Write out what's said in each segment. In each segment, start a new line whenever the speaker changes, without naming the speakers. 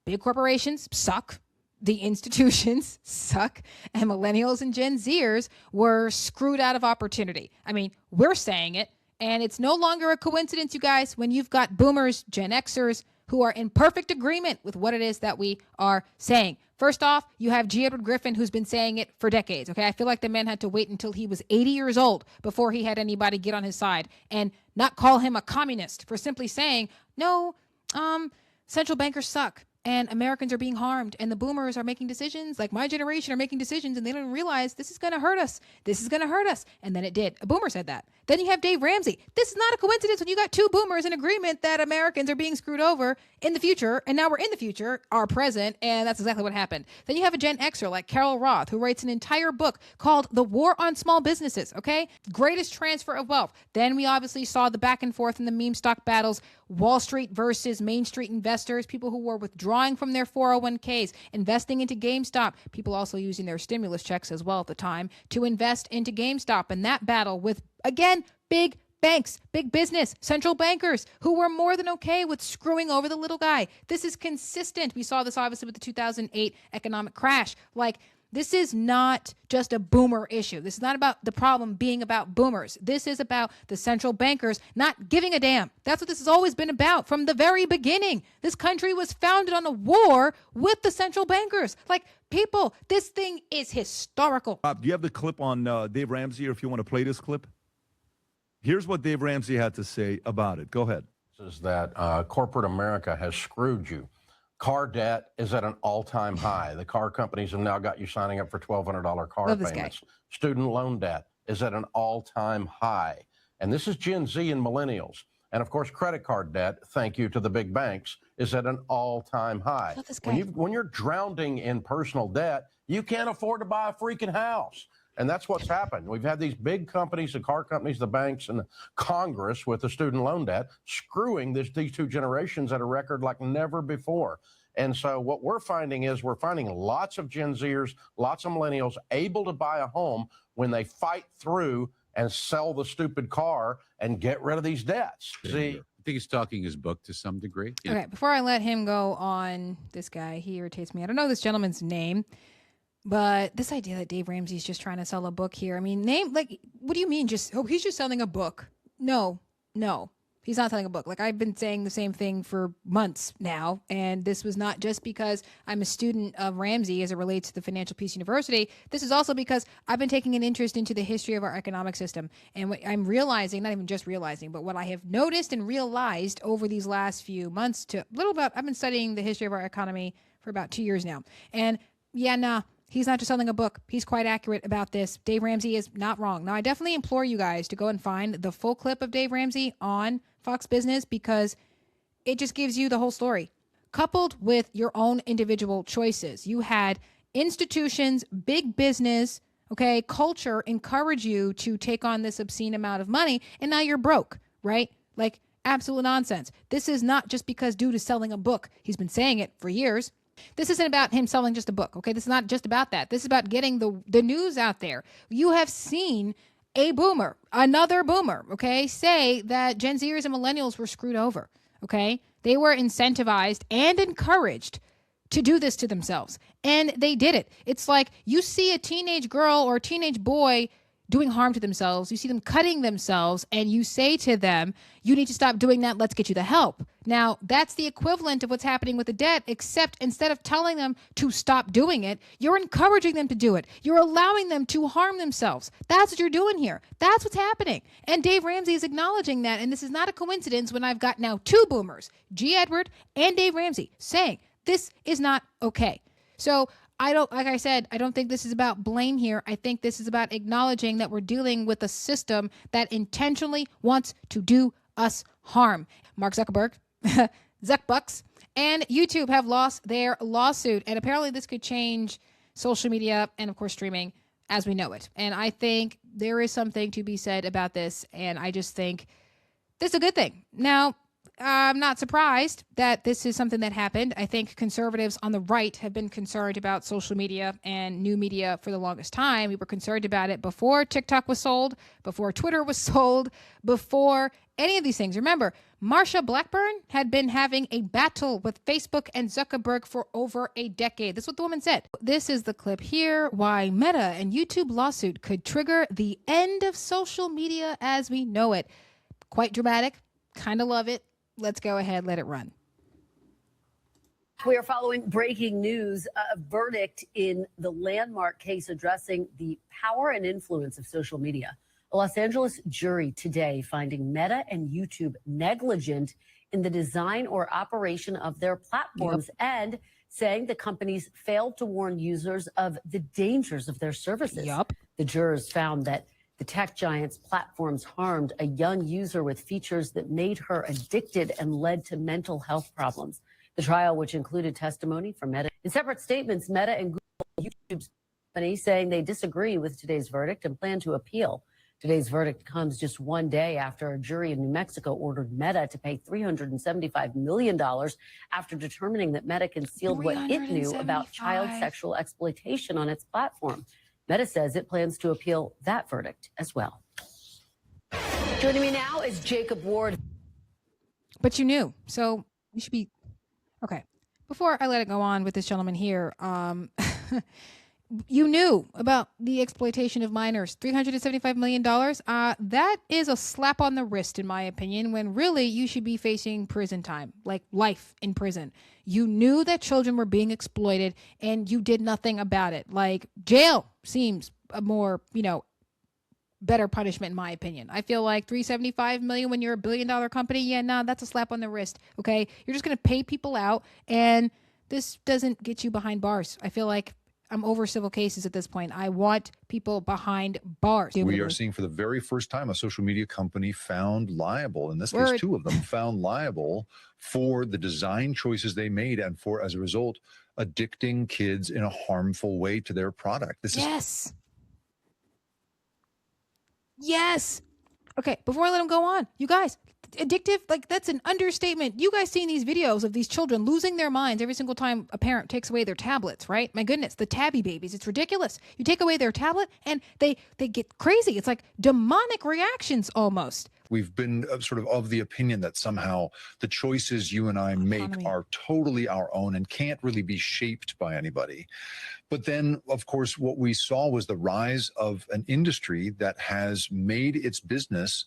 big corporations suck. The institutions suck, and millennials and Gen Zers were screwed out of opportunity. I mean, we're saying it, and it's no longer a coincidence, you guys, when you've got boomers, Gen Xers, who are in perfect agreement with what it is that we are saying. First off, you have G. Edward Griffin, who's been saying it for decades, okay? I feel like the man had to wait until he was 80 years old before he had anybody get on his side and not call him a communist for simply saying, no, central bankers suck. And Americans are being harmed, and the boomers are making decisions, like my generation are making decisions, and they don't realize this is going to hurt us. This is going to hurt us. And then it did. A boomer said that. Then you have Dave Ramsey. This is not a coincidence when you got two boomers in agreement that Americans are being screwed over in the future, and now we're in the future, our present, and that's exactly what happened. Then you have a Gen Xer like Carol Roth, who writes an entire book called The War on Small Businesses, okay? Greatest transfer of wealth. Then we obviously saw the back and forth in the meme stock battles, Wall Street versus Main Street investors, people who were withdrawing from their 401ks, investing into GameStop, people also using their stimulus checks as well at the time to invest into GameStop. And that battle with, again, big banks, big business, central bankers who were more than okay with screwing over the little guy. This is consistent. We saw this obviously with the 2008 economic crash. Like, this is not just a boomer issue. This is not about the problem being about boomers. This is about the central bankers not giving a damn. That's what this has always been about from the very beginning. This country was founded on a war with the central bankers. Like, people, this thing is historical.
Bob, do you have the clip on Dave Ramsey, or if you want to play this clip? Here's what Dave Ramsey had to say about it. Go ahead.
Is that corporate America has screwed you. Car debt is at an all-time high. The car companies have now got you signing up for $1,200 car payments. Student loan debt is at an all-time high. And this is Gen Z and millennials. And, of course, credit card debt, thank you to the big banks, is at an all-time high. When you're drowning in personal debt, you can't afford to buy a freaking house. And that's what's happened. We've had these big companies, the car companies, the banks, and the Congress with the student loan debt screwing these two generations at a record like never before. And so what we're finding is we're finding lots of Gen Zers, lots of millennials able to buy a home when they fight through and sell the stupid car and get rid of these debts. See?
I think he's talking his book to some degree.
Okay, before I let him go on, this guy, he irritates me. I don't know this gentleman's name. But this idea that Dave Ramsey's just trying to sell a book here, I mean, what do you mean he's just selling a book? No, he's not selling a book. Like, I've been saying the same thing for months now, and this was not just because I'm a student of Ramsey as it relates to the Financial Peace University. This is also because I've been taking an interest into the history of our economic system, and what I'm realizing, not even just realizing, but what I have noticed and realized over these last few months I've been studying the history of our economy for about 2 years now, and he's not just selling a book. He's quite accurate about this. Dave Ramsey is not wrong. Now, I definitely implore you guys to go and find the full clip of Dave Ramsey on Fox Business because it just gives you the whole story. Coupled with your own individual choices. You had institutions, big business, culture encourage you to take on this obscene amount of money, and now you're broke, right? Like, absolute nonsense. This is not just because dude is selling a book. He's been saying it for years. This isn't about him selling just a book, okay? This is not just about that. This is about getting the news out there. You have seen another boomer, say that Gen Zers and millennials were screwed over, okay? They were incentivized and encouraged to do this to themselves, and they did it. It's like you see a teenage girl or a teenage boy doing harm to themselves. You see them cutting themselves, and you say to them, you need to stop doing that. Let's get you the help. Now, that's the equivalent of what's happening with the debt, except instead of telling them to stop doing it, you're encouraging them to do it. You're allowing them to harm themselves. That's what you're doing here. That's what's happening. And Dave Ramsey is acknowledging that, and this is not a coincidence when I've got now two boomers, G. Edward and Dave Ramsey, saying this is not okay. So like I said, I don't think this is about blame here. I think this is about acknowledging that we're dealing with a system that intentionally wants to do us harm. Mark Zuckerberg, Zuckbucks, and YouTube have lost their lawsuit. And apparently this could change social media and, of course, streaming as we know it. And I think there is something to be said about this. And I just think this is a good thing. Now, I'm not surprised that this is something that happened. I think conservatives on the right have been concerned about social media and new media for the longest time. We were concerned about it before TikTok was sold, before Twitter was sold, before any of these things. Remember, Marsha Blackburn had been having a battle with Facebook and Zuckerberg for over a decade. This is what the woman said. This is the clip here, why Meta and YouTube lawsuit could trigger the end of social media as we know it. Quite dramatic. Kind of love it. Let's go ahead, let it run.
We are following breaking news, a verdict in the landmark case addressing the power and influence of social media. A Los Angeles jury today finding Meta and YouTube negligent in the design or operation of their platforms and saying the companies failed to warn users of the dangers of their services. The jurors found that the tech giant's platforms harmed a young user with features that made her addicted and led to mental health problems. The trial, which included testimony from Meta. In separate statements, Meta and Google, YouTube's company, saying they disagree with today's verdict and plan to appeal. Today's verdict comes just one day after a jury in New Mexico ordered Meta to pay $375 million after determining that Meta concealed what it knew about child sexual exploitation on its platform. Meta says it plans to appeal that verdict as well. Joining me now is Jacob Ward.
But you knew, so you should be okay. Before I let it go on with this gentleman here, you knew about the exploitation of minors, $375 million. That is a slap on the wrist, in my opinion, when really you should be facing prison time, like life in prison. You knew that children were being exploited and you did nothing about it. Like jail seems a more, better punishment, in my opinion. I feel like $375 million when you're a $1 billion company. Yeah, nah, that's a slap on the wrist. Okay. You're just going to pay people out and this doesn't get you behind bars. I feel like I'm over civil cases at this point. I want people behind bars.
We are seeing for the very first time a social media company found liable, in this case, two of them found liable for the design choices they made and for, as a result, addicting kids in a harmful way to their product.
Yes. Okay, before I let him go on, you guys, addictive, like that's an understatement. You guys seen these videos of these children losing their minds every single time a parent takes away their tablets, right? My goodness, the tabby babies, it's ridiculous. You take away their tablet and they get crazy. It's like demonic reactions almost.
We've been sort of the opinion that somehow the choices you and I make are totally our own and can't really be shaped by anybody. But then, of course, what we saw was the rise of an industry that has made its business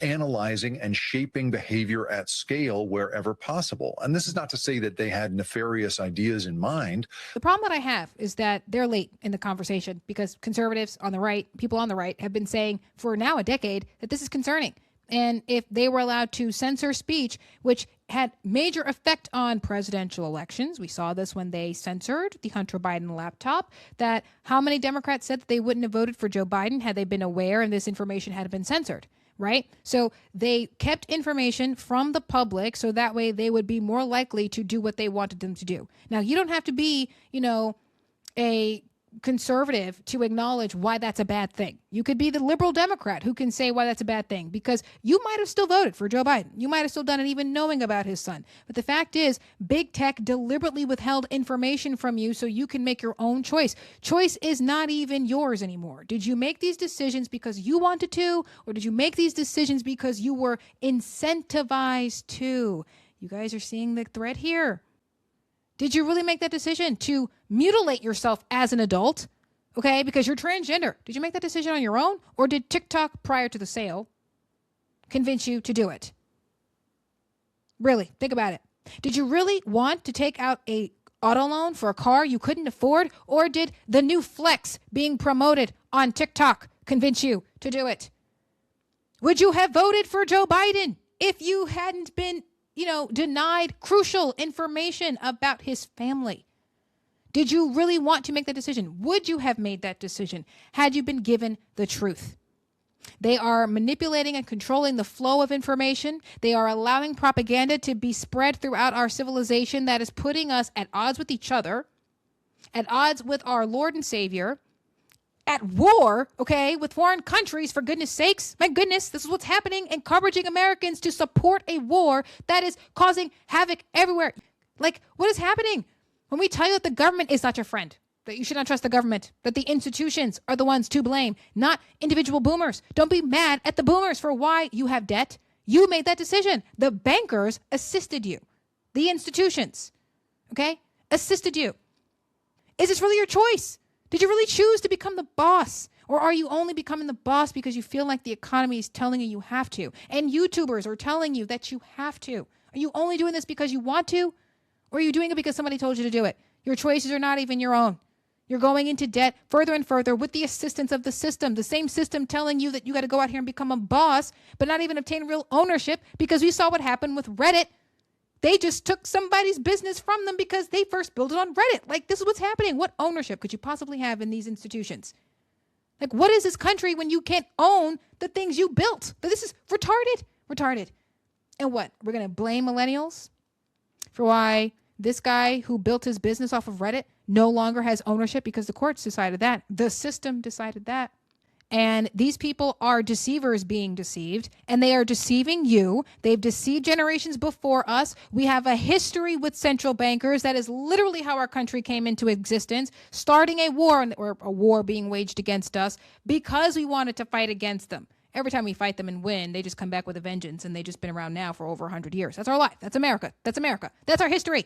analyzing and shaping behavior at scale wherever possible. And this is not to say that they had nefarious ideas in mind.
The problem that I have is that they're late in the conversation because conservatives on the right, people on the right, have been saying for now a decade that this is concerning. And if they were allowed to censor speech, which had major effect on presidential elections, we saw this when they censored the Hunter Biden laptop, that how many Democrats said that they wouldn't have voted for Joe Biden had they been aware and this information had been censored, right? So they kept information from the public so that way they would be more likely to do what they wanted them to do. Now, you don't have to be, a conservative to acknowledge why that's a bad thing. You could be the liberal Democrat who can say why that's a bad thing because you might have still voted for Joe Biden. You might have still done it even knowing about his son. But the fact is, big tech deliberately withheld information from you so you can make your own choice. Choice is not even yours anymore. Did you make these decisions because you wanted to, or did you make these decisions because you were incentivized to? You guys are seeing the thread here. Did you really make that decision to mutilate yourself as an adult? Okay, because you're transgender. Did you make that decision on your own? Or did TikTok prior to the sale convince you to do it? Really, think about it. Did you really want to take out a auto loan for a car you couldn't afford? Or did the new flex being promoted on TikTok convince you to do it? Would you have voted for Joe Biden if you hadn't been denied crucial information about his family? Did you really want to make that decision? Would you have made that decision had you been given the truth? They are manipulating and controlling the flow of information. They are allowing propaganda to be spread throughout our civilization that is putting us at odds with each other, at odds with our Lord and Savior, at war, okay, with foreign countries, for goodness sakes. My goodness, this is what's happening, encouraging Americans to support a war that is causing havoc everywhere. Like, what is happening? When we tell you that the government is not your friend, that you should not trust the government, that the institutions are the ones to blame, not individual boomers. Don't be mad at the boomers for why you have debt. You made that decision. The bankers assisted you. The institutions, okay, assisted you. Is this really your choice? Did you really choose to become the boss? Or are you only becoming the boss because you feel like the economy is telling you have to? And YouTubers are telling you that you have to. Are you only doing this because you want to? Or are you doing it because somebody told you to do it? Your choices are not even your own. You're going into debt further and further with the assistance of the same system telling you that you got to go out here and become a boss, but not even obtain real ownership, because we saw what happened with Reddit. They just took somebody's business from them because they first built it on Reddit. Like, this is what's happening. What ownership could you possibly have in these institutions? Like, what is this country when you can't own the things you built? This is retarded. And what? We're going to blame millennials for why this guy who built his business off of Reddit no longer has ownership, because the courts decided that. The system decided that. And these people are deceivers being deceived, and they are deceiving you. They've deceived generations before us. We have a history with central bankers. That is literally how our country came into existence, starting a war, or a war being waged against us because we wanted to fight against them. Every time we fight them and win, they just come back with a vengeance, and they've just been around now for over 100 years. That's our life. That's America. That's America. That's our history.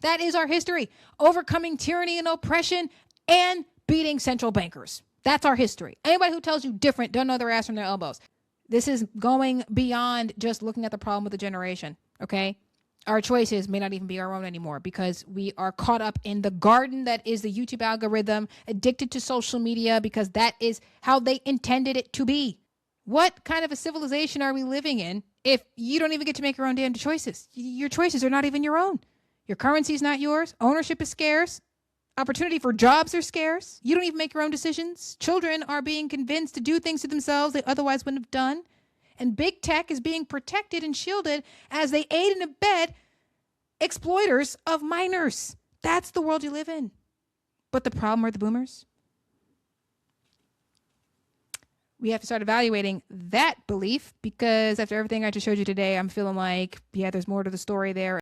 That is our history. Overcoming tyranny and oppression and beating central bankers. That's our history. Anybody who tells you different don't know their ass from their elbows. This is going beyond just looking at the problem with the generation, okay? Our choices may not even be our own anymore because we are caught up in the garden that is the YouTube algorithm, addicted to social media because that is how they intended it to be. What kind of a civilization are we living in if you don't even get to make your own damn choices? Your choices are not even your own. Your currency is not yours. Ownership is scarce. Opportunity for jobs are scarce. You don't even make your own decisions. Children are being convinced to do things to themselves they otherwise wouldn't have done. And big tech is being protected and shielded as they aid and abet exploiters of minors. That's the world you live in. But the problem are the boomers. We have to start evaluating that belief, because after everything I just showed you today, I'm feeling like, yeah, there's more to the story there.